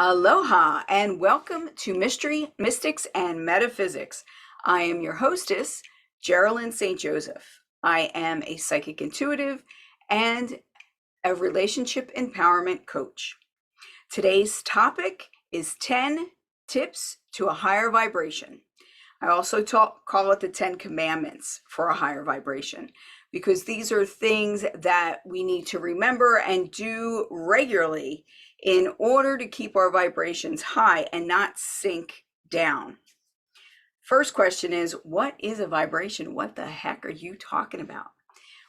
Aloha and welcome to Mystery, Mystics, and Metaphysics. I am your hostess, Geralyn St Joseph. I am a psychic intuitive and a relationship empowerment coach. Today's topic is 10 tips to a higher vibration. I also call it the 10 commandments for a higher vibration because these are things that we need to remember and do regularly in order to keep our vibrations high and not sink down. First question is, what is a vibration? What the heck are you talking about?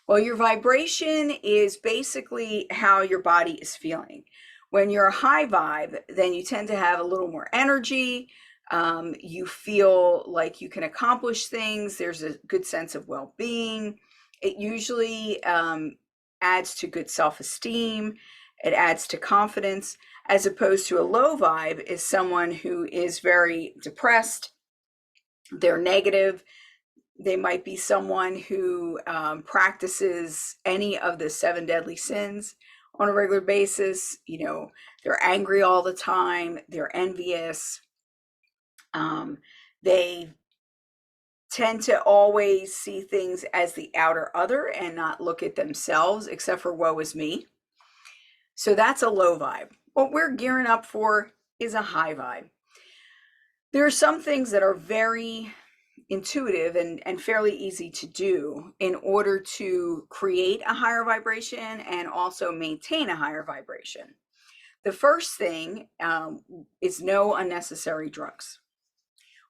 Well, your vibration is basically how your body is feeling. When you're a high vibe, then you tend to have a little more energy. You feel like you can accomplish things. There's a good sense of well-being. It usually adds to good self-esteem. It adds to confidence, as opposed to a low vibe is someone who is very depressed. They're negative. They might be someone who practices any of the 7 deadly sins on a regular basis. You know, they're angry all the time. They're envious. They tend to always see things as the outer other and not look at themselves, except for woe is me. So that's a low vibe. What we're gearing up for is a high vibe. There are some things that are very intuitive and fairly easy to do in order to create a higher vibration and also maintain a higher vibration. The first thing is no unnecessary drugs.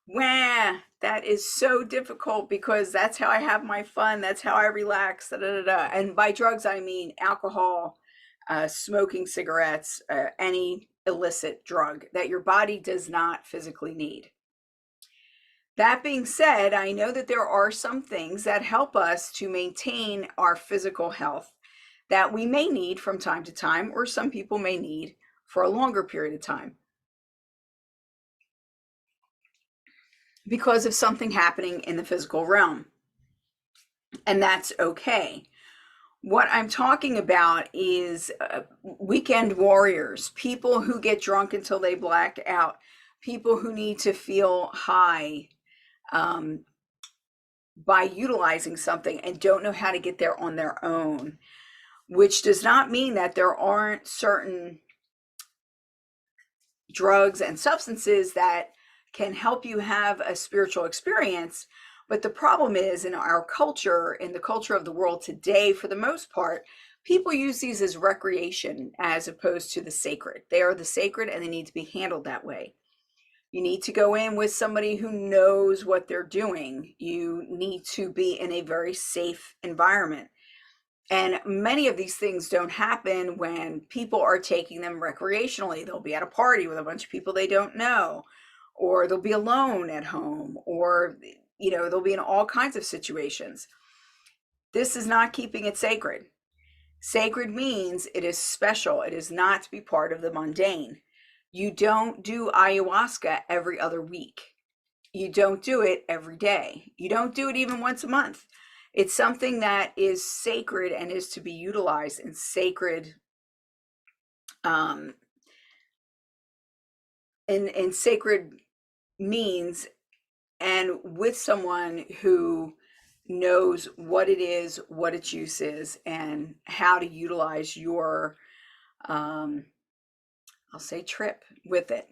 Wah, that is so difficult because that's how I have my fun. That's how I relax. Da, da, da, da. And by drugs, I mean alcohol, smoking cigarettes, any illicit drug that your body does not physically need. That being said, I know that there are some things that help us to maintain our physical health that we may need from time to time, or some people may need for a longer period of time because of something happening in the physical realm. And that's okay. What I'm talking about is weekend warriors, people who get drunk until they black out, people who need to feel high by utilizing something and don't know how to get there on their own, which does not mean that there aren't certain drugs and substances that can help you have a spiritual experience. But the problem is, in our culture, in the culture of the world today, for the most part, people use these as recreation as opposed to the sacred. They are the sacred and they need to be handled that way. You need to go in with somebody who knows what they're doing. You need to be in a very safe environment. And many of these things don't happen when people are taking them recreationally. They'll be at a party with a bunch of people they don't know, or they'll be alone at home, or, you know, they'll be in all kinds of situations. This is not keeping it sacred. Sacred means it is special. It is not to be part of the mundane. You don't do ayahuasca every other week. You don't do it every day. You don't do it even once a month. It's something that is sacred and is to be utilized in sacred in sacred means, and with someone who knows what it is, what its use is, and how to utilize your I'll say trip with it.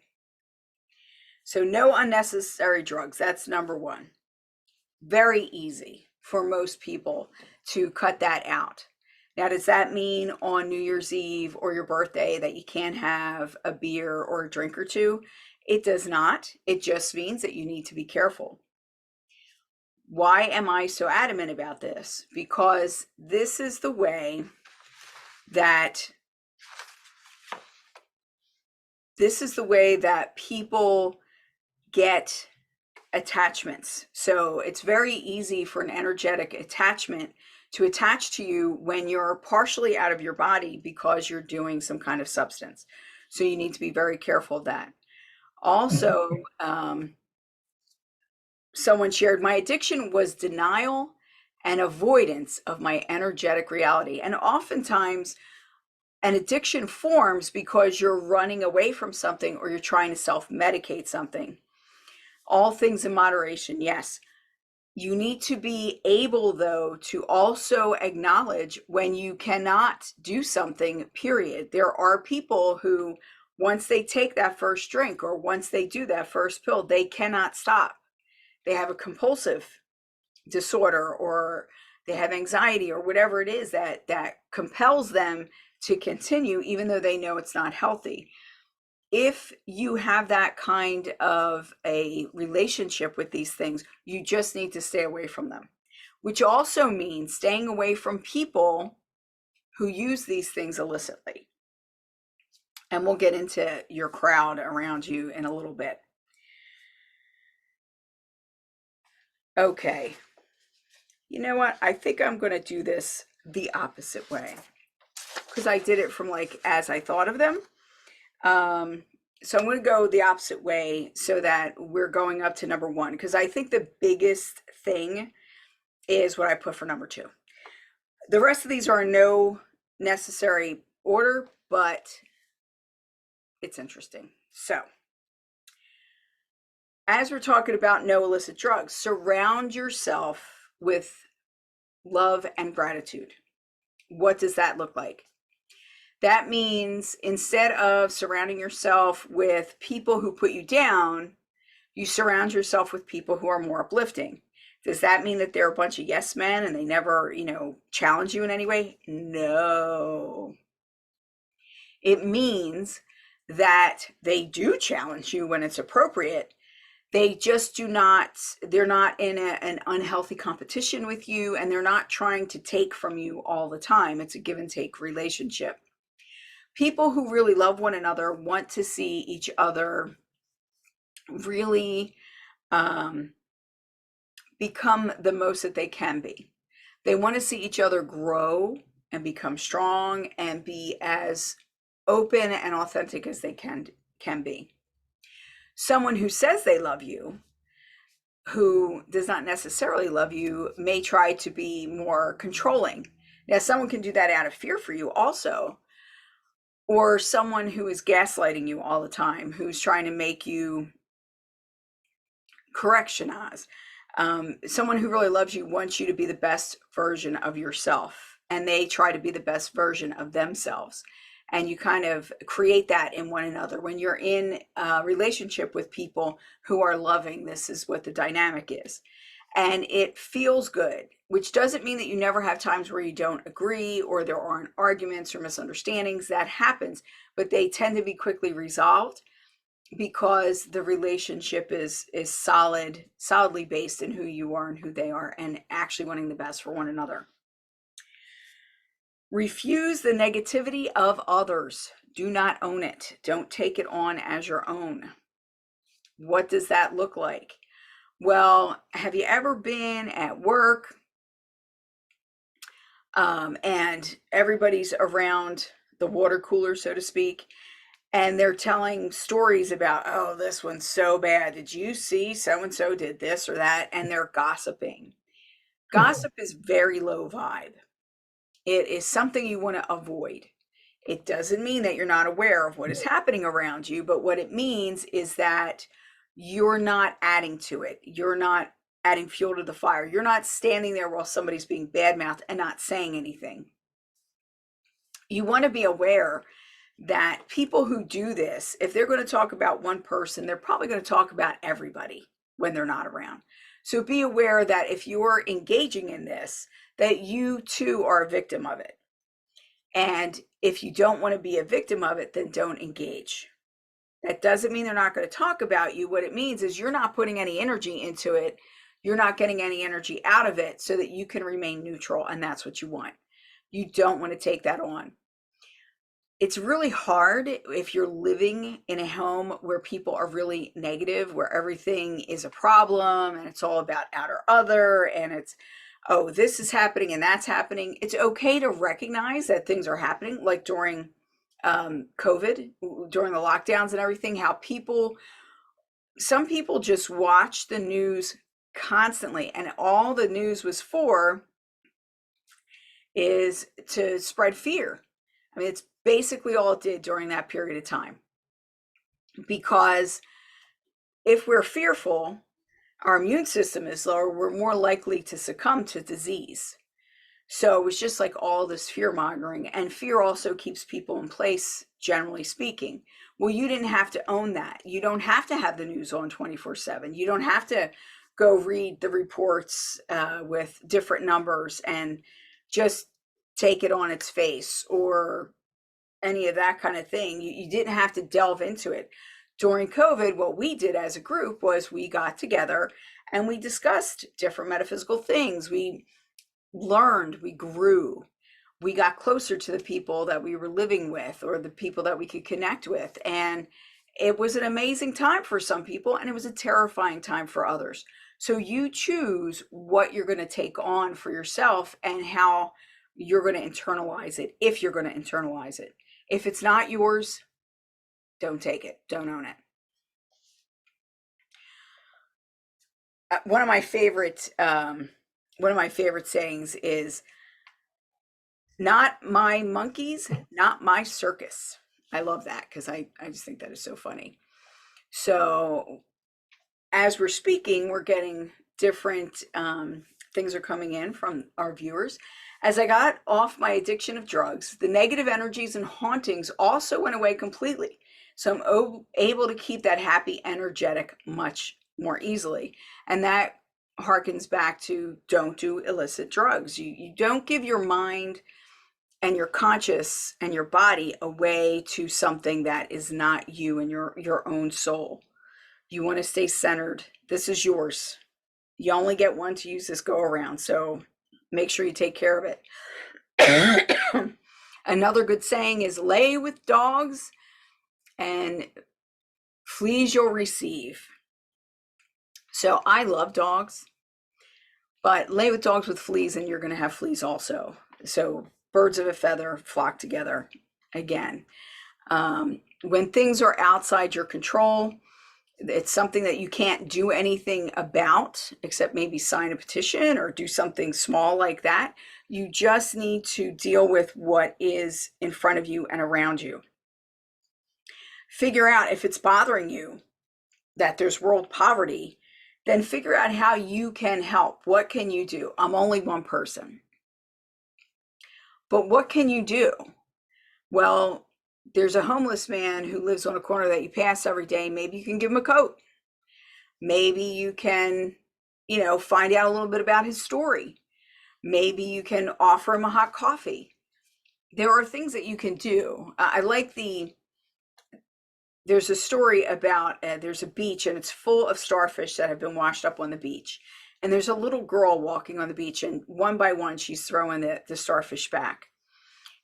So no unnecessary drugs. That's number one. Very easy for most people to cut that out. Now, does that mean on New Year's Eve or your birthday that you can't have a beer or a drink or two? It does not. It just means that you need to be careful. Why am I so adamant about this? Because this is the way that people get attachments. So it's very easy for an energetic attachment to attach to you when you're partially out of your body because you're doing some kind of substance. So you need to be very careful of that. Also, someone shared, my addiction was denial and avoidance of my energetic reality. And oftentimes An addiction forms because you're running away from something or you're trying to self-medicate something. All things in moderation, yes. You need to be able, though, to also acknowledge when you cannot do something, period. There are people who, once they take that first drink or once they do that first pill, they cannot stop. They have a compulsive disorder or they have anxiety or whatever it is that compels them to continue even though they know it's not healthy. If you have that kind of a relationship with these things, you just need to stay away from them, which also means staying away from people who use these things illicitly. And we'll get into your crowd around you in a little bit. Okay. You know what? I think I'm going to do this the opposite way because I did it from like as I thought of them. So I'm going to go the opposite way so that we're going up to number one, because I think the biggest thing is what I put for number two. The rest of these are in no necessary order, but it's interesting. So as we're talking about no illicit drugs, surround yourself with love and gratitude. What does that look like? That means instead of surrounding yourself with people who put you down, you surround yourself with people who are more uplifting. Does that mean that they're a bunch of yes men and they never, challenge you in any way? No. It means that they do challenge you when it's appropriate. They just they're not in an unhealthy competition with you, and they're not trying to take from you all the time. It's a give and take relationship. People who really love one another want to see each other really become the most that they can be. They want to see each other grow and become strong and be as open and authentic as they can be. Someone who says they love you, who does not necessarily love you, may try to be more controlling. Now, someone can do that out of fear for you also, or someone who is gaslighting you all the time, who's trying to make you correctionize. Someone who really loves you wants you to be the best version of yourself, and they try to be the best version of themselves. And you kind of create that in one another. When you're in a relationship with people who are loving, this is what the dynamic is. And it feels good, which doesn't mean that you never have times where you don't agree or there aren't arguments or misunderstandings. That happens, but they tend to be quickly resolved because the relationship is solidly based in who you are and who they are, and actually wanting the best for one another. Refuse the negativity of others. Do not own it. Don't take it on as your own. What does that look like? Well, have you ever been at work and everybody's around the water cooler, so to speak, and they're telling stories about, oh, this one's so bad. Did you see so-and-so did this or that? And they're gossiping. Gossip is very low vibe. It is something you want to avoid. It doesn't mean that you're not aware of what is happening around you, but what it means is that you're not adding to it. You're not adding fuel to the fire. You're not standing there while somebody's being badmouthed and not saying anything. You want to be aware that people who do this, if they're going to talk about one person, they're probably going to talk about everybody when they're not around. So be aware that if you're engaging in this, that you too are a victim of it. And if you don't want to be a victim of it, then don't engage. That doesn't mean they're not going to talk about you. What it means is you're not putting any energy into it. You're not getting any energy out of it so that you can remain neutral. And that's what you want. You don't want to take that on. It's really hard if you're living in a home where people are really negative, where everything is a problem and it's all about out or other, and it's, oh, this is happening and that's happening. It's okay to recognize that things are happening, like during COVID, during the lockdowns and everything, how some people just watch the news constantly, and all the news was for is to spread fear. I mean, it's basically all it did during that period of time. Because if we're fearful, our immune system is lower, we're more likely to succumb to disease. So it was just like all this fear mongering, and fear also keeps people in place, generally speaking. Well, you didn't have to own that. You don't have to have the news on 24/7. You don't have to go read the reports with different numbers and just take it on its face or any of that kind of thing. You didn't have to delve into it. During COVID, what we did as a group was we got together and we discussed different metaphysical things. We learned, we grew, we got closer to the people that we were living with or the people that we could connect with. And it was an amazing time for some people, and it was a terrifying time for others. So you choose what you're going to take on for yourself and how you're going to internalize it, if you're going to internalize it. If it's not yours, don't take it, don't own it. One of my favorite sayings is, "Not my monkeys, not my circus." I love that because I just think that is so funny. So as we're speaking, we're getting different things are coming in from our viewers. As I got off my addiction of drugs, the negative energies and hauntings also went away completely. So I'm able to keep that happy, energetic much more easily. And that harkens back to don't do illicit drugs. You don't give your mind and your conscious and your body away to something that is not you and your own soul. You want to stay centered. This is yours. You only get one to use this go around, so make sure you take care of it. Another good saying is, lay with dogs and fleas you'll receive. So I love dogs, but lay with dogs with fleas and you're going to have fleas also. So birds of a feather flock together again. When things are outside your control, it's something that you can't do anything about except maybe sign a petition or do something small like that. You just need to deal with what is in front of you and around you. Figure out if it's bothering you that there's world poverty, then figure out how you can help. What can you do? I'm only one person. But what can you do? Well, there's a homeless man who lives on a corner that you pass every day. Maybe you can give him a coat. Maybe you can, find out a little bit about his story. Maybe you can offer him a hot coffee. There are things that you can do. I like there's a story about, there's a beach and it's full of starfish that have been washed up on the beach. And there's a little girl walking on the beach, and one by one, she's throwing the starfish back.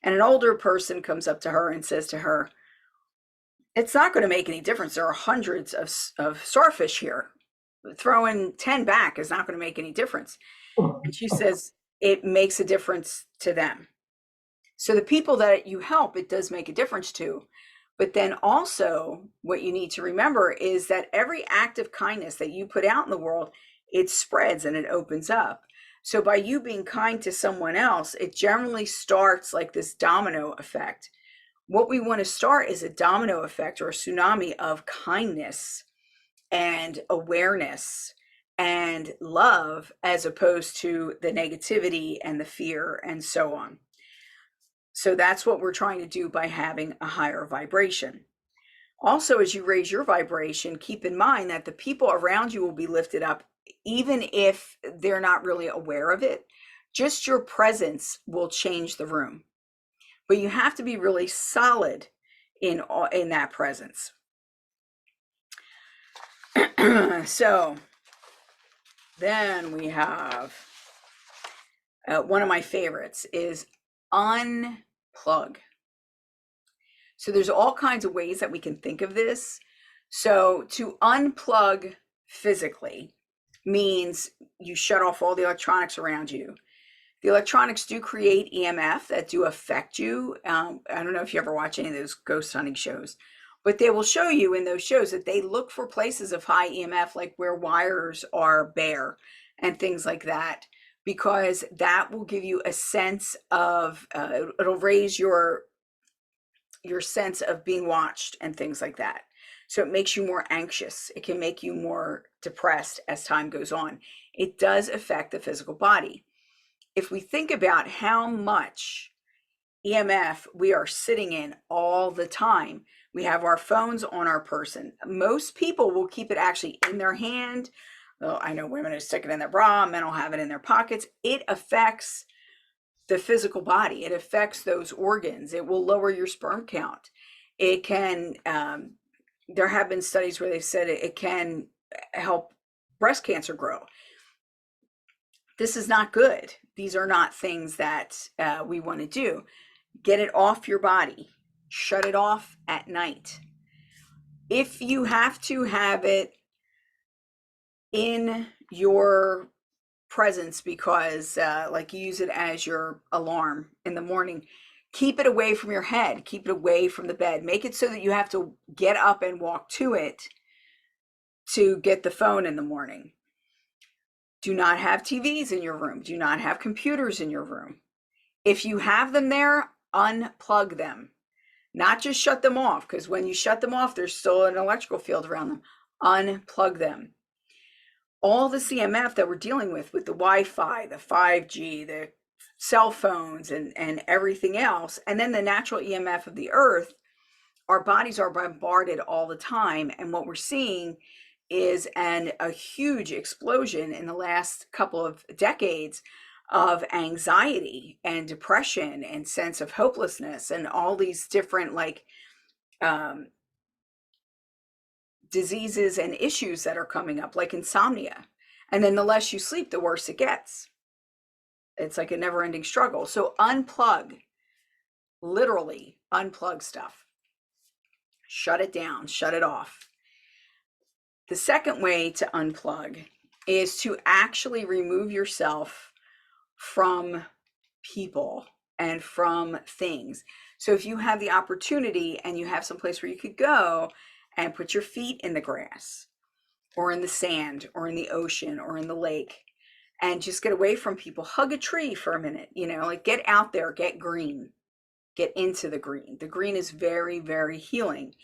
And an older person comes up to her and says to her, "It's not going to make any difference. There are hundreds of starfish here. Throwing 10 back is not going to make any difference." And she says, "It makes a difference to them." So the people that you help, it does make a difference to. But then also what you need to remember is that every act of kindness that you put out in the world, it spreads and it opens up. So by you being kind to someone else, it generally starts like this domino effect. What we want to start is a domino effect or a tsunami of kindness and awareness and love, as opposed to the negativity and the fear and so on. So that's what we're trying to do by having a higher vibration. Also, as you raise your vibration, keep in mind that the people around you will be lifted up, even if they're not really aware of it. Just your presence will change the room. But you have to be really solid in that presence. So then we have one of my favorites is unplug. So there's all kinds of ways that we can think of this. So to unplug physically means you shut off all the electronics around you. The electronics do create EMF that do affect you. I don't know if you ever watch any of those ghost hunting shows, but they will show you in those shows that they look for places of high EMF, like where wires are bare and things like that, because that will give you a sense of, it'll raise your your sense of being watched and things like that. So it makes you more anxious. It can make you more depressed as time goes on. It does affect the physical body. If we think about how much EMF we are sitting in all the time, we have our phones on our person. Most people will keep it actually in their hand. Well, I know women who stick it in their bra, men will have it in their pockets. It affects the physical body. It affects those organs. It will lower your sperm count. It can, there have been studies where they've said it can help breast cancer grow. This is not good. These are not things that we want to do. Get it off your body. Shut it off at night. If you have to have it in your presence because like you use it as your alarm in the morning, keep it away from your head. Keep it away from the bed. Make it so that you have to get up and walk to it to get the phone in the morning. Do not have TVs in your room. Do not have computers in your room. If you have them there, unplug them. Not just shut them off, because when you shut them off, there's still an electrical field around them. Unplug them. All the CMF that we're dealing with the Wi-Fi, the 5G, the cell phones, and everything else, and then the natural EMF of the earth, our bodies are bombarded all the time. And what we're seeing is a huge explosion in the last couple of decades of anxiety and depression and sense of hopelessness and all these different diseases and issues that are coming up, like insomnia. And then the less you sleep, the worse it gets. It's like a never-ending struggle. So unplug, literally unplug stuff. Shut it down, shut it off. The second way to unplug is to actually remove yourself from people and from things. So if you have the opportunity and you have some place where you could go and put your feet in the grass or in the sand or in the ocean or in the lake and just get away from people, hug a tree for a minute, like get out there, get green, get into the green. The green is very, very healing.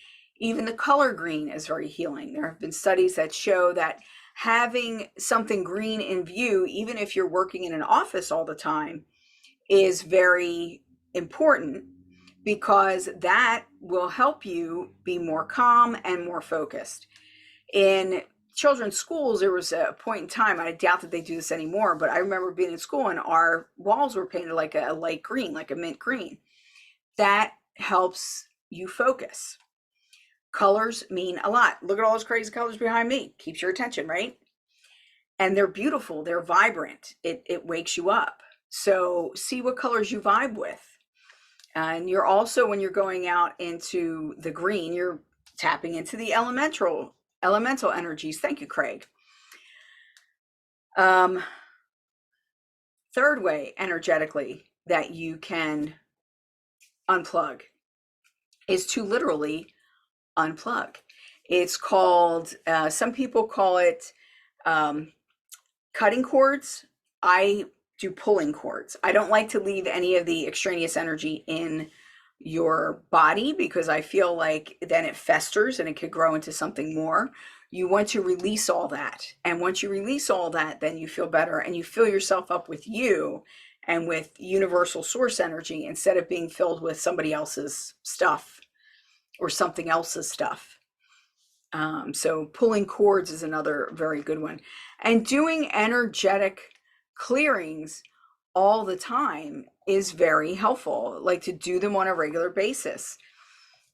Even the color green is very healing. There have been studies that show that having something green in view, even if you're working in an office all the time, is very important, because that will help you be more calm and more focused. In children's schools, there was a point in time, I doubt that they do this anymore, but I remember being in school and our walls were painted like a light green, like a mint green. That helps you focus. Colors mean a lot. Look at all those crazy colors behind me. Keeps your attention, right? And they're beautiful. They're vibrant. It wakes you up. So see what colors you vibe with. And you're also, when you're going out into the green, you're tapping into the elemental energies. Thank you, Craig. Third way energetically that you can unplug is to literally unplug. It's called, some people call it cutting cords. I do pulling cords. I don't like to leave any of the extraneous energy in your body because I feel like then it festers and it could grow into something more. You want to release all that. And once you release all that, then you feel better and you fill yourself up with you and with universal source energy instead of being filled with somebody else's stuff or something else's stuff. So pulling cords is another very good one. And doing energetic clearings all the time is very helpful, like to do them on a regular basis.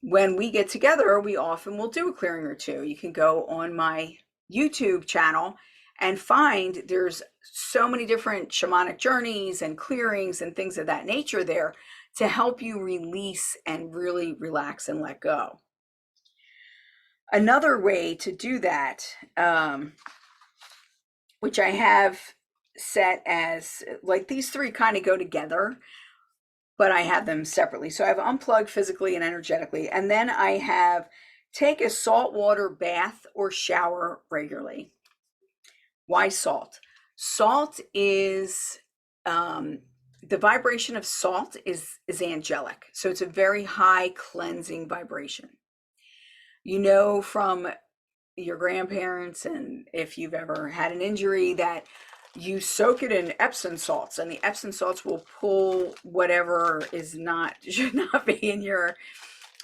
When we get together, we often will do a clearing or two. You can go on my YouTube channel and find there's so many different shamanic journeys and clearings and things of that nature there to help you release and really relax and let go. Another way to do that, which I have set as, like, these three kind of go together, but I have them separately. So I have unplugged physically and energetically, and then I have take a saltwater bath or shower regularly. Why salt? Salt is the vibration of salt is angelic. So it's a very high cleansing vibration. You know from your grandparents, and if you've ever had an injury, that you soak it in Epsom salts, and the Epsom salts will pull whatever should not be in your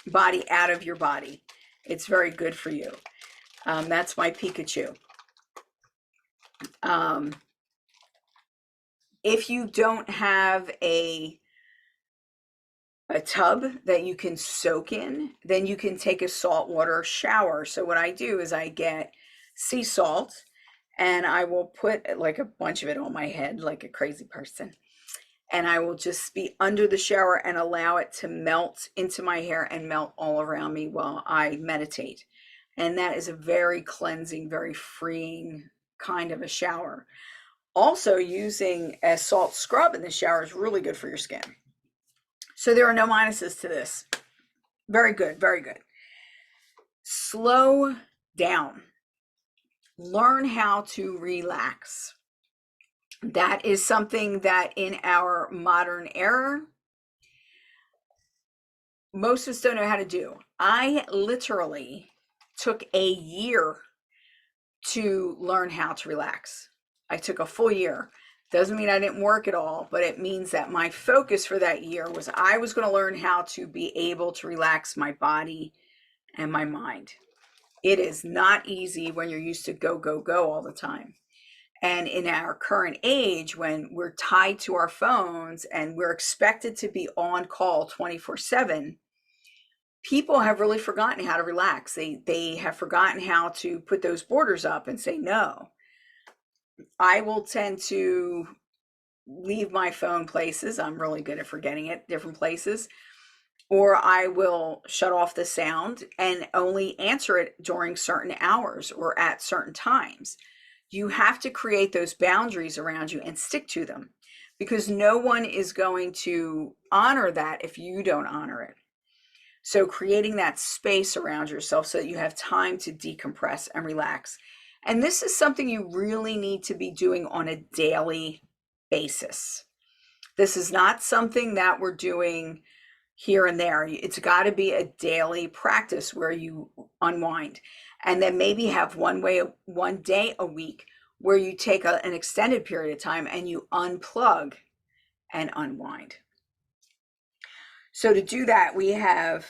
body out of your body. It's very good for you. That's my Pikachu. If you don't have a tub that you can soak in, then you can take a saltwater shower. So what I do is I get sea salt and I will put like a bunch of it on my head like a crazy person. And I will just be under the shower and allow it to melt into my hair and melt all around me while I meditate. And that is a very cleansing, very freeing kind of a shower. Also, using a salt scrub in the shower is really good for your skin. So there are no minuses to this. Very good, very good. Slow down. Learn how to relax. That is something that in our modern era, most of us don't know how to do. I literally took a year to learn how to relax. I took a full year. Doesn't mean I didn't work at all, but it means that my focus for that year was I was going to learn how to be able to relax my body and my mind. It is not easy when you're used to go, go, go all the time. And in our current age, when we're tied to our phones and we're expected to be on call 24/7, people have really forgotten how to relax. They have forgotten how to put those borders up and say no. I will tend to leave my phone places. I'm really good at forgetting it, different places. Or I will shut off the sound and only answer it during certain hours or at certain times. You have to create those boundaries around you and stick to them, because no one is going to honor that if you don't honor it. So creating that space around yourself so that you have time to decompress and relax. And this is something you really need to be doing on a daily basis. This is not something that we're doing here and there. It's got to be a daily practice where you unwind, and then maybe have one day a week where you take an extended period of time and you unplug and unwind. So to do that, we have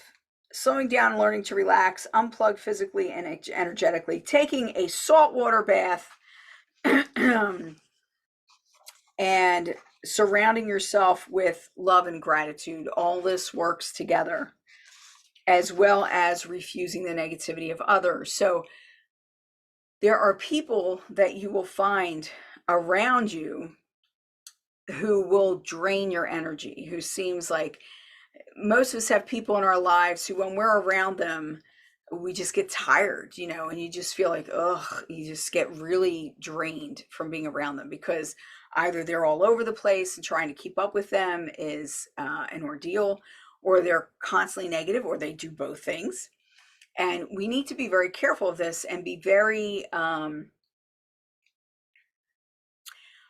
slowing down, learning to relax, unplug physically and energetically, taking a saltwater bath, and surrounding yourself with love and gratitude. All this works together, as well as refusing the negativity of others. So there are people that you will find around you who will drain your energy, who seems like, most of us have people in our lives who, when we're around them, we just get tired, and you just feel like, you just get really drained from being around them, because either they're all over the place and trying to keep up with them is an ordeal, or they're constantly negative, or they do both things. And we need to be very careful of this and be very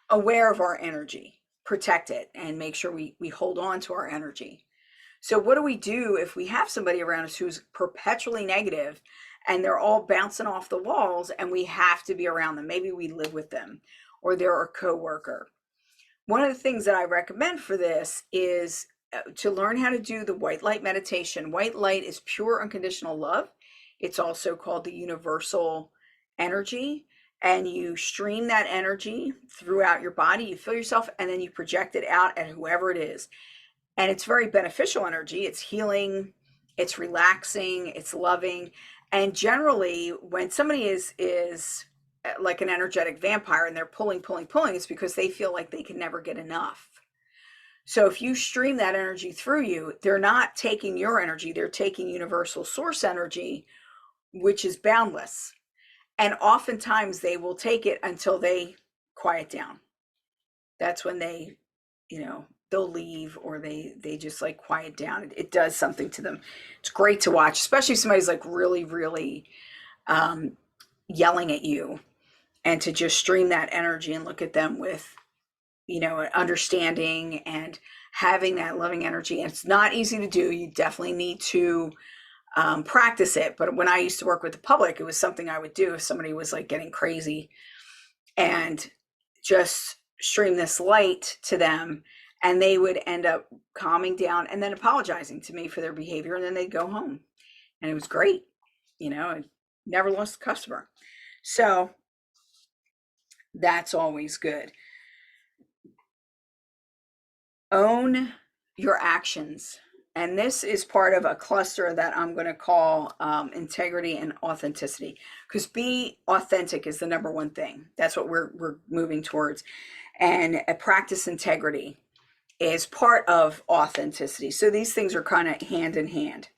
aware of our energy, protect it, and make sure we hold on to our energy. So what do we do if we have somebody around us who's perpetually negative and they're all bouncing off the walls and we have to be around them? Maybe we live with them or they're a coworker. One of the things that I recommend for this is to learn how to do the white light meditation. White light is pure unconditional love. It's also called the universal energy. And you stream that energy throughout your body. You feel yourself and then you project it out at whoever it is. And it's very beneficial energy. It's healing, it's relaxing, it's loving. And generally, when somebody is like an energetic vampire and they're pulling, it's because they feel like they can never get enough. So if you stream that energy through you, they're not taking your energy, they're taking universal source energy, which is boundless. And oftentimes they will take it until they quiet down. That's when they, they'll leave, or they just like quiet down. It does something to them. It's great to watch, especially if somebody's like really, really yelling at you, and to just stream that energy and look at them with understanding and having that loving energy. And it's not easy to do. You definitely need to practice it. But when I used to work with the public, it was something I would do if somebody was like getting crazy, and just stream this light to them, and they would end up calming down and then apologizing to me for their behavior, and then they'd go home. And it was great. I never lost a customer. So that's always good. Own your actions. And this is part of a cluster that I'm going to call integrity and authenticity, because be authentic is the number one thing. That's what we're moving towards. And practice integrity is part of authenticity. So these things are kind of hand in hand.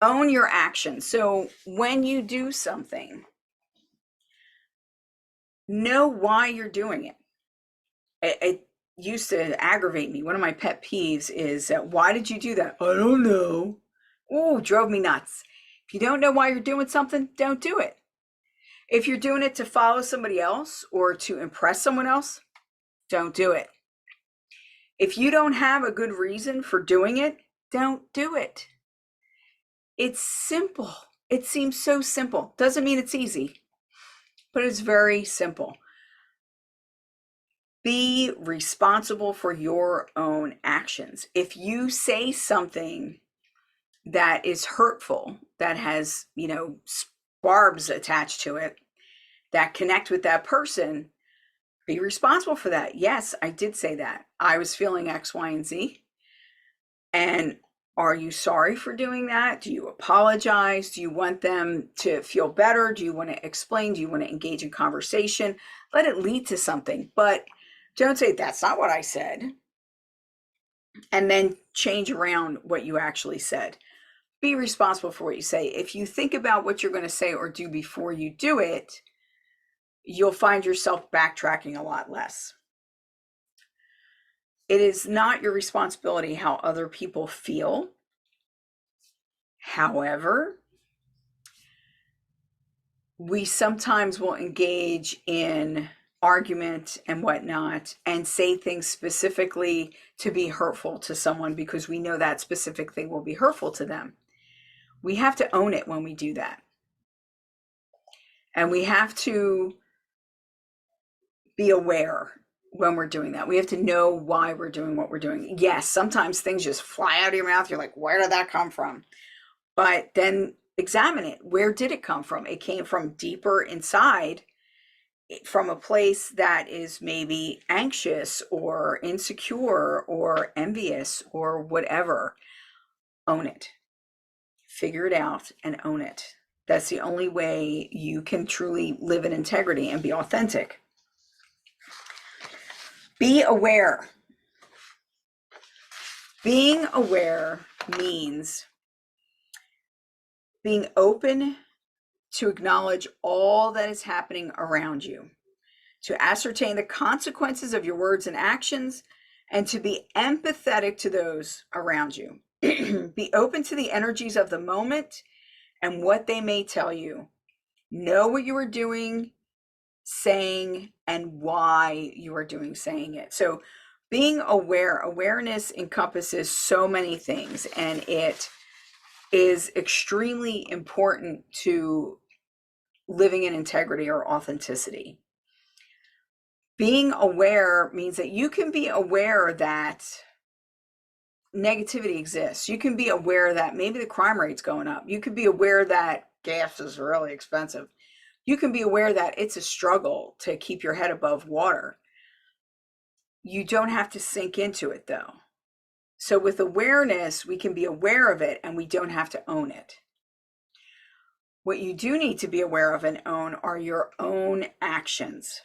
Own your actions. So when you do something, know why you're doing it. It used to aggravate me. One of my pet peeves is, why did you do that? I don't know. Oh, drove me nuts. If you don't know why you're doing something, don't do it. If you're doing it to follow somebody else or to impress someone else, don't do it. If you don't have a good reason for doing it, don't do it. It's simple. It seems so simple. Doesn't mean it's easy, but it's very simple. Be responsible for your own actions. If you say something that is hurtful, that has, barbs attached to it, that connect with that person, be responsible for that. Yes, I did say that. I was feeling X, Y, and Z. And are you sorry for doing that? Do you apologize? Do you want them to feel better? Do you want to explain? Do you want to engage in conversation? Let it lead to something. But don't say, that's not what I said, and then change around what you actually said. Be responsible for what you say. If you think about what you're going to say or do before you do it, you'll find yourself backtracking a lot less. It is not your responsibility how other people feel. However, we sometimes will engage in argument and whatnot and say things specifically to be hurtful to someone because we know that specific thing will be hurtful to them. We have to own it when we do that. And we have to be aware when we're doing that. We have to know why we're doing what we're doing. Yes, sometimes things just fly out of your mouth. You're like, where did that come from? But then examine it. Where did it come from? It came from deeper inside, from a place that is maybe anxious or insecure or envious or whatever. Own it. Figure it out and own it. That's the only way you can truly live in integrity and be authentic. Be aware. Being aware means being open to acknowledge all that is happening around you, to ascertain the consequences of your words and actions, and to be empathetic to those around you. Be open to the energies of the moment and what they may tell you. Know what you are doing, saying, and why you are saying it. So being aware, awareness encompasses so many things, and it is extremely important to living in integrity or authenticity. Being aware means that you can be aware that negativity exists. You can be aware that maybe the crime rate's going up. You can be aware that gas is really expensive. You can be aware that it's a struggle to keep your head above water. You don't have to sink into it, though. So with awareness, we can be aware of it and we don't have to own it. What you do need to be aware of and own are your own actions.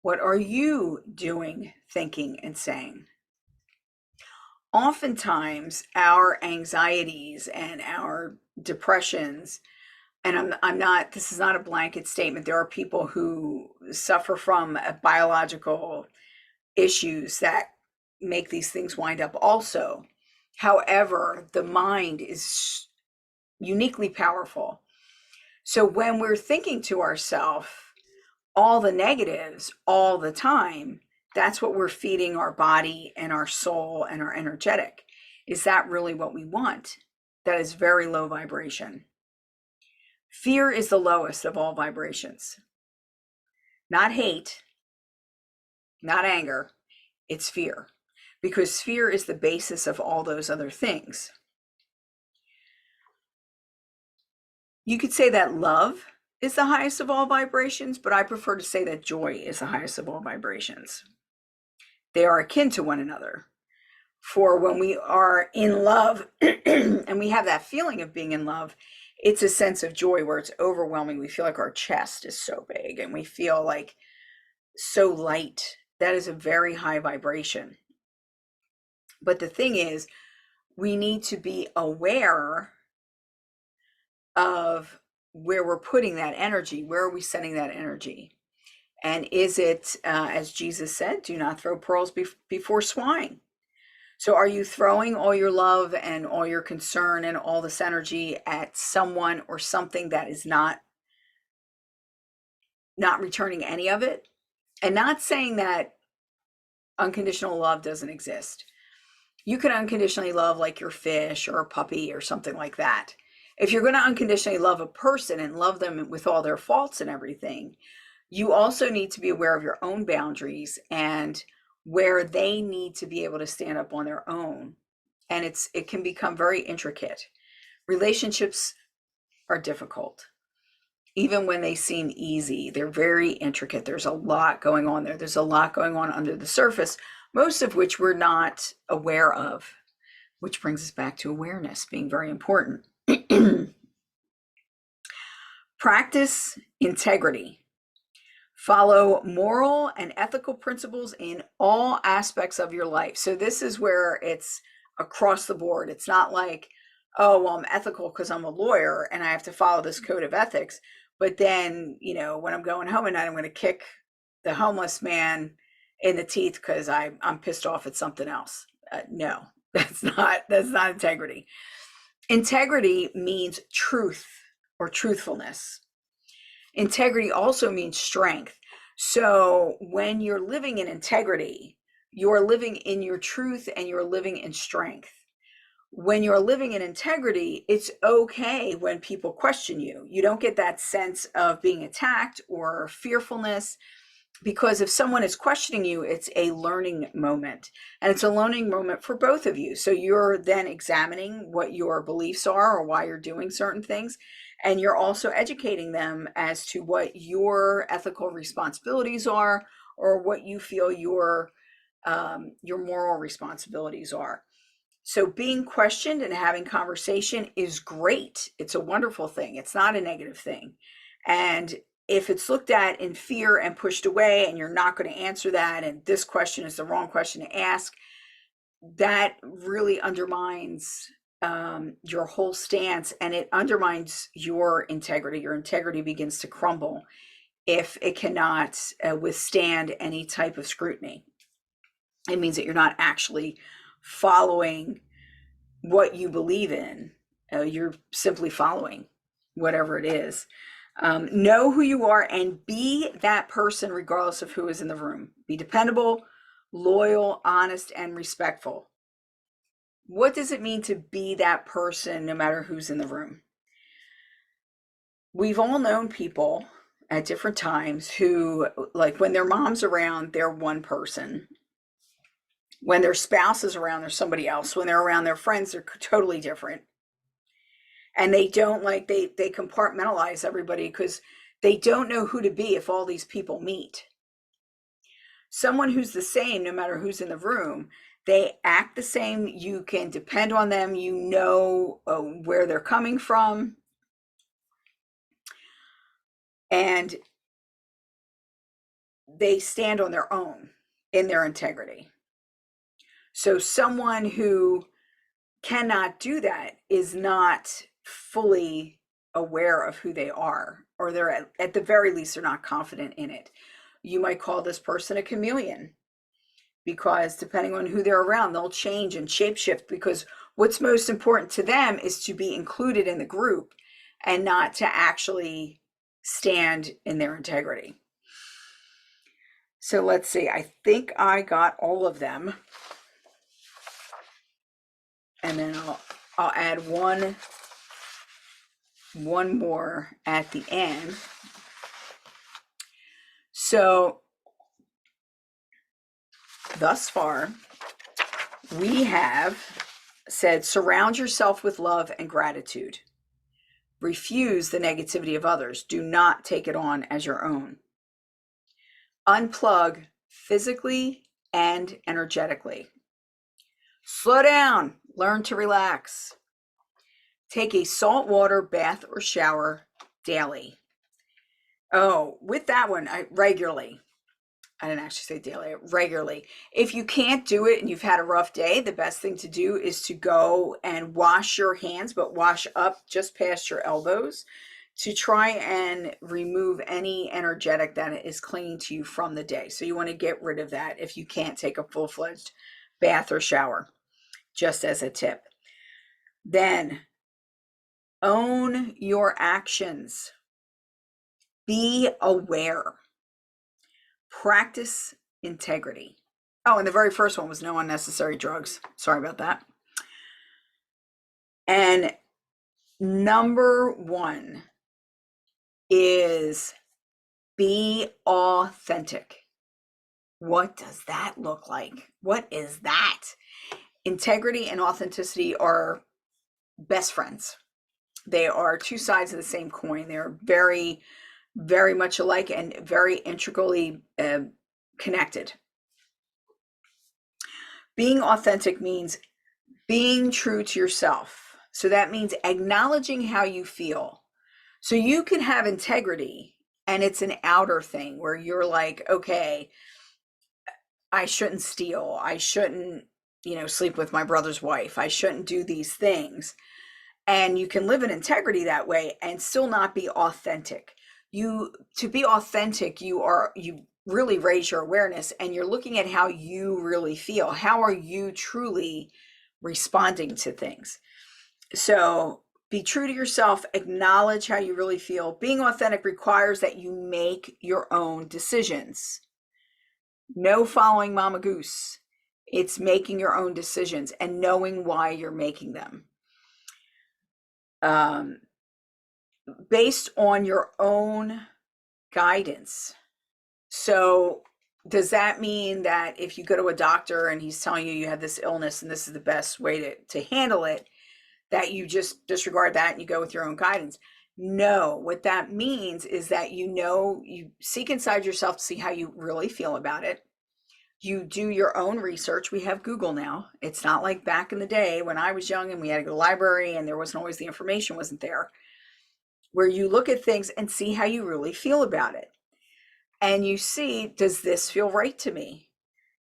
What are you doing, thinking, and saying? Oftentimes, our anxieties and our depressions, and I'm not, this is not a blanket statement. There are people who suffer from biological issues that make these things wind up also. However, the mind is uniquely powerful. So when we're thinking to ourselves, all the negatives all the time, that's what we're feeding our body and our soul and our energetic. Is that really what we want? That is very low vibration. Fear is the lowest of all vibrations. Not hate, not anger, it's fear. Because fear is the basis of all those other things. You could say that love is the highest of all vibrations, but I prefer to say that joy is the highest of all vibrations. They are akin to one another. For when we are in love and we have that feeling of being in love, it's a sense of joy where it's overwhelming. We feel like our chest is so big and we feel like so light. That is a very high vibration. But the thing is, we need to be aware of where we're putting that energy. Where are we sending that energy? And is it, as Jesus said, do not throw pearls before swine. So are you throwing all your love and all your concern and all this energy at someone or something that is not returning any of it? And not saying that unconditional love doesn't exist. You can unconditionally love like your fish or a puppy or something like that. If you're going to unconditionally love a person and love them with all their faults and everything, you also need to be aware of your own boundaries and where they need to be able to stand up on their own. And it can become very intricate. Relationships are difficult. Even when they seem easy, they're very intricate. There's a lot going on there. There's a lot going on under the surface, most of which we're not aware of, which brings us back to awareness being very important. Practice integrity. Follow moral and ethical principles in all aspects of your life. So this is where it's across the board. It's not like, oh, well, I'm ethical because I'm a lawyer and I have to follow this code of ethics. But then, when I'm going home at night, I'm going to kick the homeless man in the teeth because I'm pissed off at something else. No, that's not integrity. Integrity means truth or truthfulness. Integrity also means strength. So when you're living in integrity, you're living in your truth and you're living in strength. When you're living in integrity, it's okay when people question you. You don't get that sense of being attacked or fearfulness, because if someone is questioning you, it's a learning moment. And it's a learning moment for both of you. So you're then examining what your beliefs are or why you're doing certain things. And you're also educating them as to what your ethical responsibilities are or what you feel your moral responsibilities are. So being questioned and having conversation is great. It's a wonderful thing. It's not a negative thing. And if it's looked at in fear and pushed away and you're not going to answer that, and this question is the wrong question to ask, that really undermines your whole stance, and it undermines your integrity. Your integrity begins to crumble if it cannot withstand any type of scrutiny. It means that you're not actually following what you believe in. You're simply following whatever it is. Know who you are and be that person regardless of who is in the room. Be dependable, loyal, honest, and respectful. What does it mean to be that person no matter who's in the room? We've all known people at different times who, like, when their mom's around, they're one person. When their spouse is around, they're somebody else. When they're around their friends, they're totally different. And they don't they compartmentalize everybody because they don't know who to be if all these people meet. Someone who's the same, no matter who's in the room, they act the same. You can depend on them. You know where they're coming from. And they stand on their own in their integrity. So someone who cannot do that is not fully aware of who they are, or they're at the very least, they're not confident in it. You might call this person a chameleon, because depending on who they're around, they'll change and shapeshift, because what's most important to them is to be included in the group and not to actually stand in their integrity. So let's see. I think I got all of them. And then I'll add one more at the end. So thus far, we have said surround yourself with love and gratitude. Refuse the negativity of others. Do not take it on as your own. Unplug physically and energetically. Slow down. Learn to relax. Take a saltwater bath or shower daily. Oh, with that one, regularly. I didn't actually say daily, regularly. If you can't do it and you've had a rough day, the best thing to do is to go and wash your hands, but wash up just past your elbows to try and remove any energetic that is clinging to you from the day. So you want to get rid of that if you can't take a full-fledged bath or shower, just as a tip. Then own your actions. Be aware. Practice integrity. Oh, and the very first one was no unnecessary drugs. Sorry about that. And number one is be authentic. What does that look like? What is that? Integrity and authenticity are best friends. They are two sides of the same coin. They're very, very much alike and very integrally connected. Being authentic means being true to yourself. So that means acknowledging how you feel. So you can have integrity and it's an outer thing where you're like, okay, I shouldn't steal. I shouldn't, sleep with my brother's wife. I shouldn't do these things. And you can live in integrity that way and still not be authentic. To be authentic, you really raise your awareness and you're looking at how you really feel. How are you truly responding to things? So be true to yourself, acknowledge how you really feel. Being authentic requires that you make your own decisions. No following Mama Goose. It's making your own decisions and knowing why you're making them. Based on your own guidance. So does that mean that if you go to a doctor and he's telling you have this illness and this is the best way to handle it, that you just disregard that and you go with your own guidance? No, what that means is that you seek inside yourself to see how you really feel about it. You do your own research. We have Google now. It's not like back in the day when I was young and we had to go to the library and there wasn't always the information wasn't there, where you look at things and see how you really feel about it. And you see, does this feel right to me?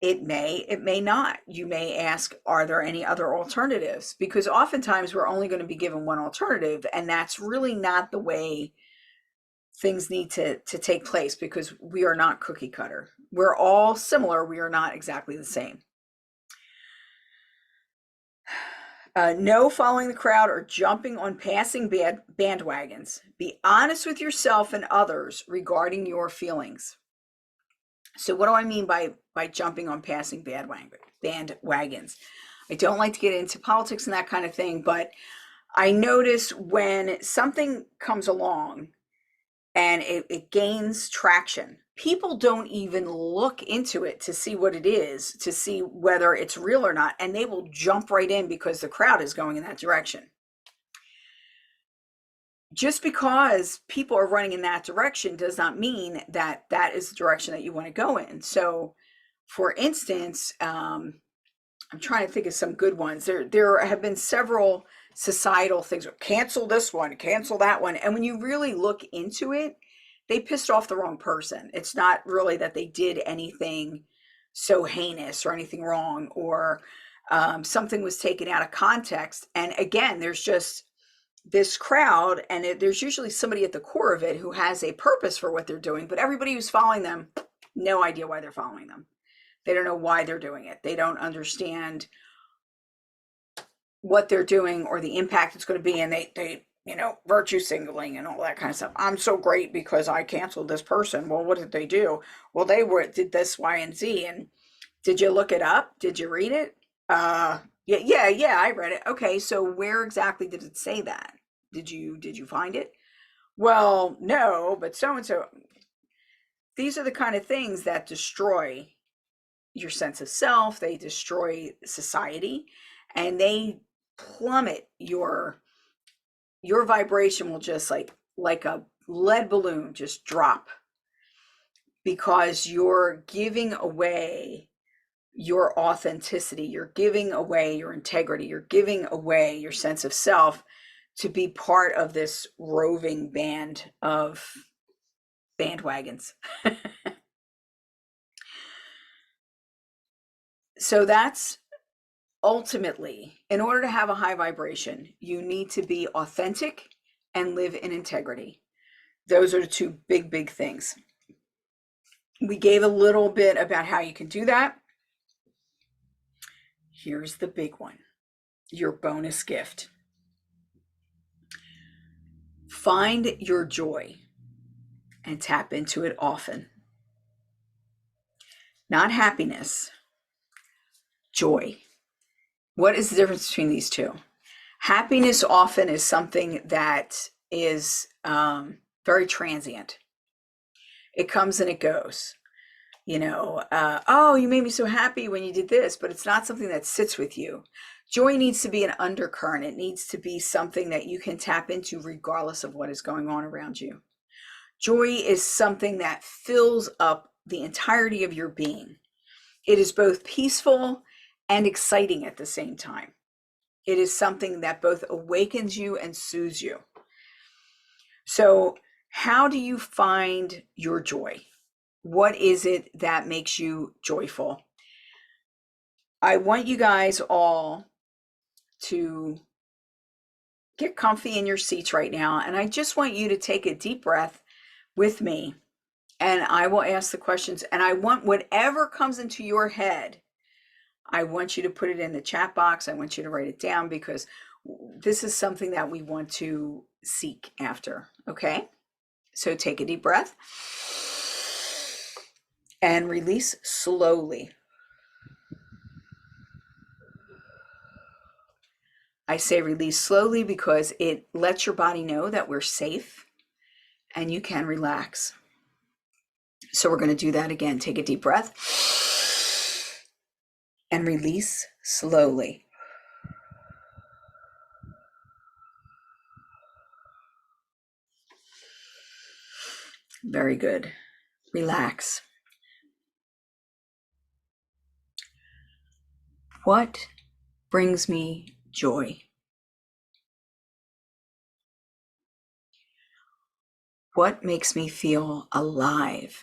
It may not. You may ask, are there any other alternatives? Because oftentimes we're only going to be given one alternative, and that's really not the way things need to take place, because we are not cookie cutter. We're all similar. We are not exactly the same. No following the crowd or jumping on passing bandwagons. Be honest with yourself and others regarding your feelings. So what do I mean by jumping on passing bandwagons? I don't like to get into politics and that kind of thing, but I notice when something comes along and it gains traction, people don't even look into it to see what it is, to see whether it's real or not, and they will jump right in because the crowd is going in that direction. Just because people are running in that direction does not mean that that is the direction that you want to go in. So, for instance, I'm trying to think of some good ones. There have been several societal things. Cancel this one, cancel that one. And when you really look into it, they pissed off the wrong person. It's not really that they did anything so heinous or anything wrong, or something was taken out of context. And again, there's just this crowd, and there's usually somebody at the core of it who has a purpose for what they're doing, but everybody who's following them, no idea why they're following them. They don't know why they're doing it. They don't understand what they're doing or the impact it's going to be, and virtue signaling and all that kind of stuff. I'm so great because I canceled this person. Well, what did they do? Well, did this, Y, and Z. And did you look it up? Did you read it? Yeah, I read it. Okay, so where exactly did it say that? Did you find it? Well, no, but so and so. These are the kind of things that destroy your sense of self, they destroy society, and they plummet your vibration will just like a lead balloon just drop because you're giving away your authenticity, you're giving away your integrity, you're giving away your sense of self to be part of this roving band of bandwagons. So that's ultimately, in order to have a high vibration, you need to be authentic and live in integrity. Those are the two big things. We gave a little bit about how you can do that. Here's the big one, your bonus gift. Find your joy and tap into it often. Not happiness, joy. What is the difference between these two? Happiness often is something that is very transient. It comes and it goes. Oh, you made me so happy when you did this, but it's not something that sits with you. Joy needs to be an undercurrent. It needs to be something that you can tap into regardless of what is going on around you. Joy is something that fills up the entirety of your being. It is both peaceful and exciting at the same time. It is something that both awakens you and soothes you. So, how do you find your joy? What is it that makes you joyful? I want you guys all to get comfy in your seats right now, and I just want you to take a deep breath with me, and I will ask the questions, and I want whatever comes into your head, I want you to put it in the chat box. I want you to write it down because this is something that we want to seek after, okay? So take a deep breath and release slowly. I say release slowly because it lets your body know that we're safe and you can relax. So we're going to do that again. Take a deep breath and release slowly. Very good. Relax. What brings me joy? What makes me feel alive?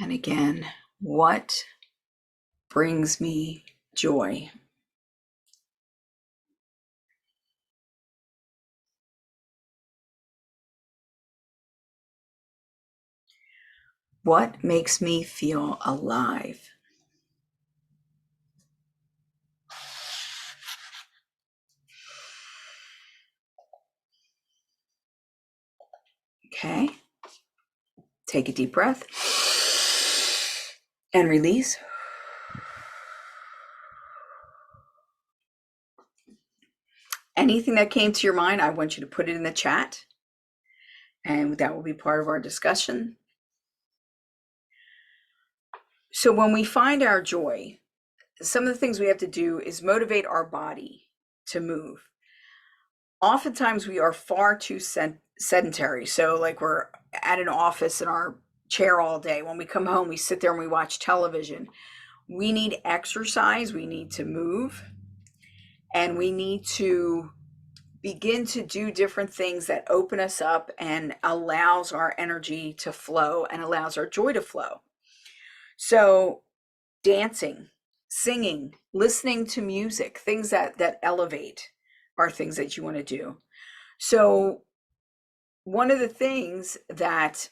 And again, what brings me joy? What makes me feel alive? Okay. Take a deep breath and release. Anything that came to your mind, I want you to put it in the chat, and that will be part of our discussion. So when we find our joy, some of the things we have to do is motivate our body to move. Oftentimes we are far too sedentary. So like we're at an office in our chair all day. When we come home, we sit there and we watch television. We need exercise, we need to move, and we need to begin to do different things that open us up and allows our energy to flow and allows our joy to flow. So dancing, singing, listening to music, things that elevate are things that you want to do. So one of the things that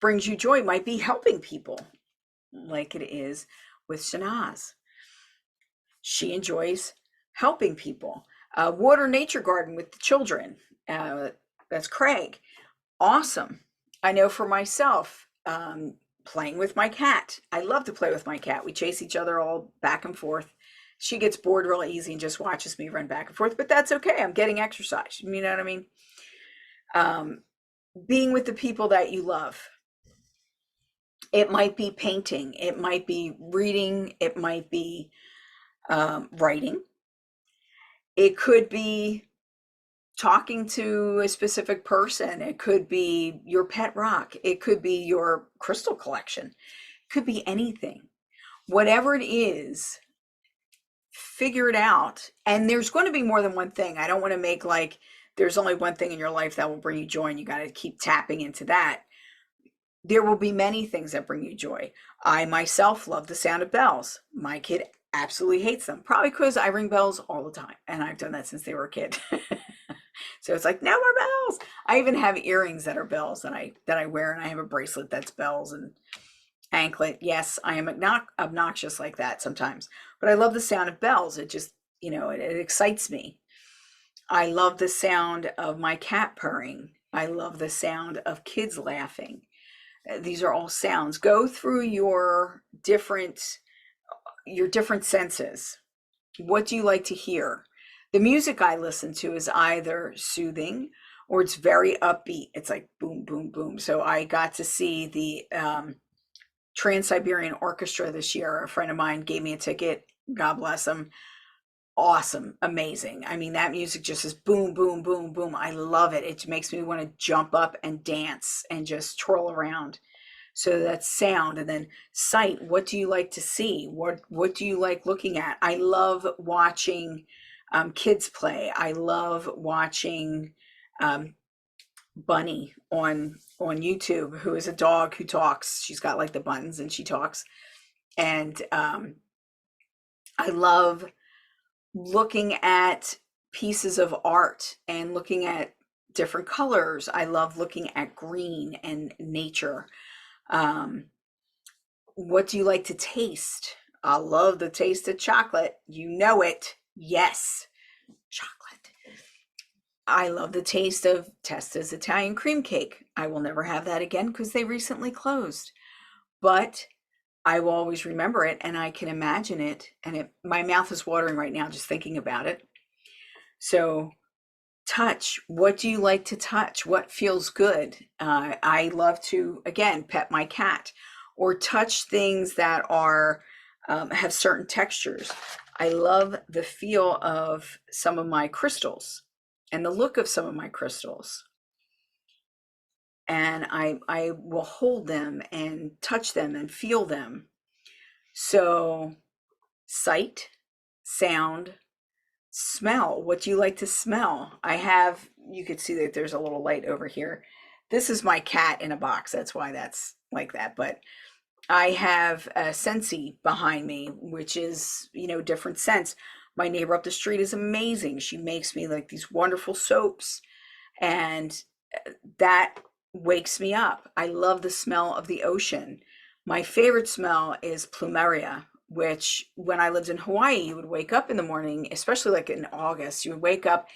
brings you joy might be helping people. like it is with Shanaz. She enjoys helping people. Water nature garden with the children. That's Craig. Awesome. I know for myself, playing with my cat. I love to play with my cat. We chase each other all back and forth. She gets bored real easy and just watches me run back and forth, but that's okay. I'm getting exercise. You know what I mean? Being with the people that you love. It might be painting. It might be reading. It might be writing. It could be talking to a specific person. It could be your pet rock. It could be your crystal collection. It could be anything. Whatever it is, figure it out. And there's going to be more than one thing. I don't want to make like there's only one thing in your life that will bring you joy and you got to keep tapping into that. There will be many things that bring you joy. I myself love the sound of bells. My kid absolutely hates them, probably because I ring bells all the time. And I've done that since they were a kid. So it's like, no more bells. I even have earrings that are bells that I wear, and I have a bracelet that's bells and anklet. Yes, I am obnoxious like that sometimes, but I love the sound of bells. It just, it excites me. I love the sound of my cat purring. I love the sound of kids laughing. These are all sounds. Go through your different senses. What do you like to hear? The music I listen to is either soothing or it's very upbeat. It's like boom, boom, boom. So I got to see the Trans-Siberian Orchestra this year. A friend of mine gave me a ticket. God bless him. Awesome. Amazing. I mean, that music just is boom, boom, boom, boom. I love it. It makes me want to jump up and dance and just twirl around. So that's sound. And then sight. What do you like to see? What do you like looking at? I love watching kids play. I love watching Bunny on YouTube, who is a dog who talks. She's got like the buttons and she talks. And I love looking at pieces of art and looking at different colors. I love looking at green and nature. What do you like to taste? I love the taste of chocolate. You know it. Yes, chocolate. I love the taste of Testa's Italian cream cake. I will never have that again because they recently closed. But I will always remember it and I can imagine it. And my mouth is watering right now just thinking about it. So touch. What do you like to touch? What feels good? I love to, again, pet my cat or touch things that are have certain textures. I love the feel of some of my crystals and the look of some of my crystals. And I will hold them and touch them and feel them. So sight, sound, smell. What do you like to smell? You could see that there's a little light over here. This is my cat in a box. That's why that's like that. But I have a Scentsy behind me, which is, different scents. My neighbor up the street is amazing. She makes me like these wonderful soaps, and that wakes me up. I love the smell of the ocean. My favorite smell is plumeria, which when I lived in Hawaii, you would wake up in the morning, especially like in August, you would wake up,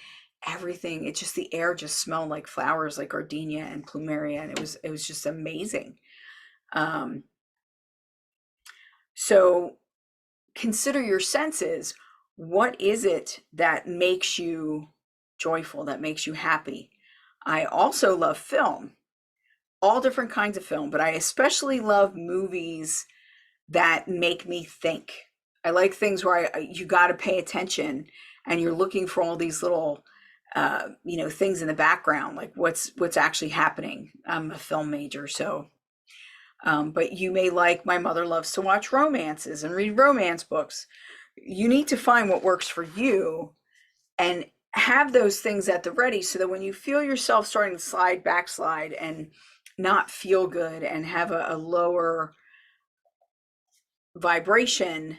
the air just smelled like flowers, like gardenia and plumeria, and it was just amazing. So consider your senses. What is it that makes you joyful, that makes you happy? I also love film, all different kinds of film, but I especially love movies that make me think. I like things where you got to pay attention and you're looking for all these little things in the background, like what's actually happening. I'm a film major, so but you may like, my mother loves to watch romances and read romance books. You need to find what works for you and have those things at the ready so that when you feel yourself starting to backslide and not feel good and have a lower vibration,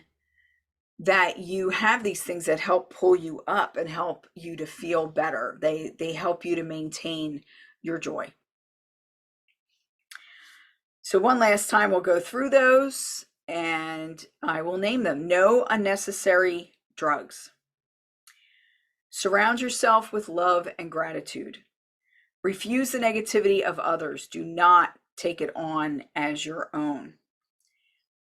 that you have these things that help pull you up and help you to feel better. They help you to maintain your joy. So one last time, we'll go through those. and I will name them. No unnecessary drugs. Surround yourself with love and gratitude. Refuse the negativity of others. Do not take it on as your own.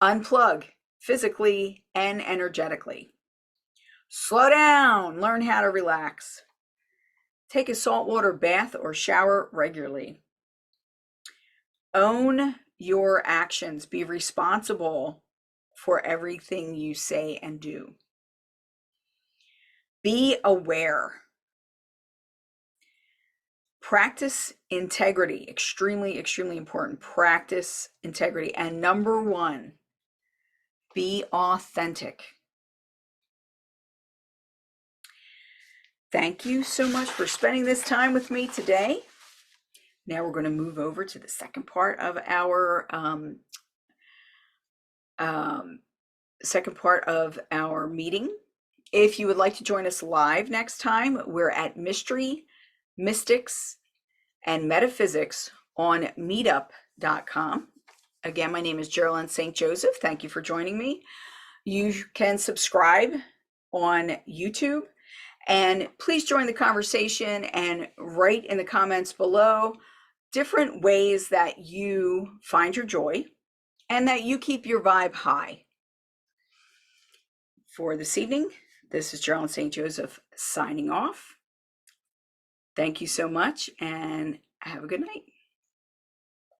Unplug physically and energetically. Slow down. Learn how to relax. Take a saltwater bath or shower regularly. Own your actions. Be responsible for everything you say and do. Be aware. Practice integrity. Extremely, extremely important. Practice integrity. And number one, be authentic. Thank you so much for spending this time with me today. Now we're going to move over to the second part of our meeting. If you would like to join us live next time, we're at Mystery, Mystics, and Metaphysics on meetup.com. Again, my name is Geralyn St Joseph. Thank you for joining me. You can subscribe on YouTube, and please join the conversation and write in the comments below different ways that you find your joy and that you keep your vibe high. For this evening, this is Geralyn St Joseph signing off. Thank you so much and have a good night.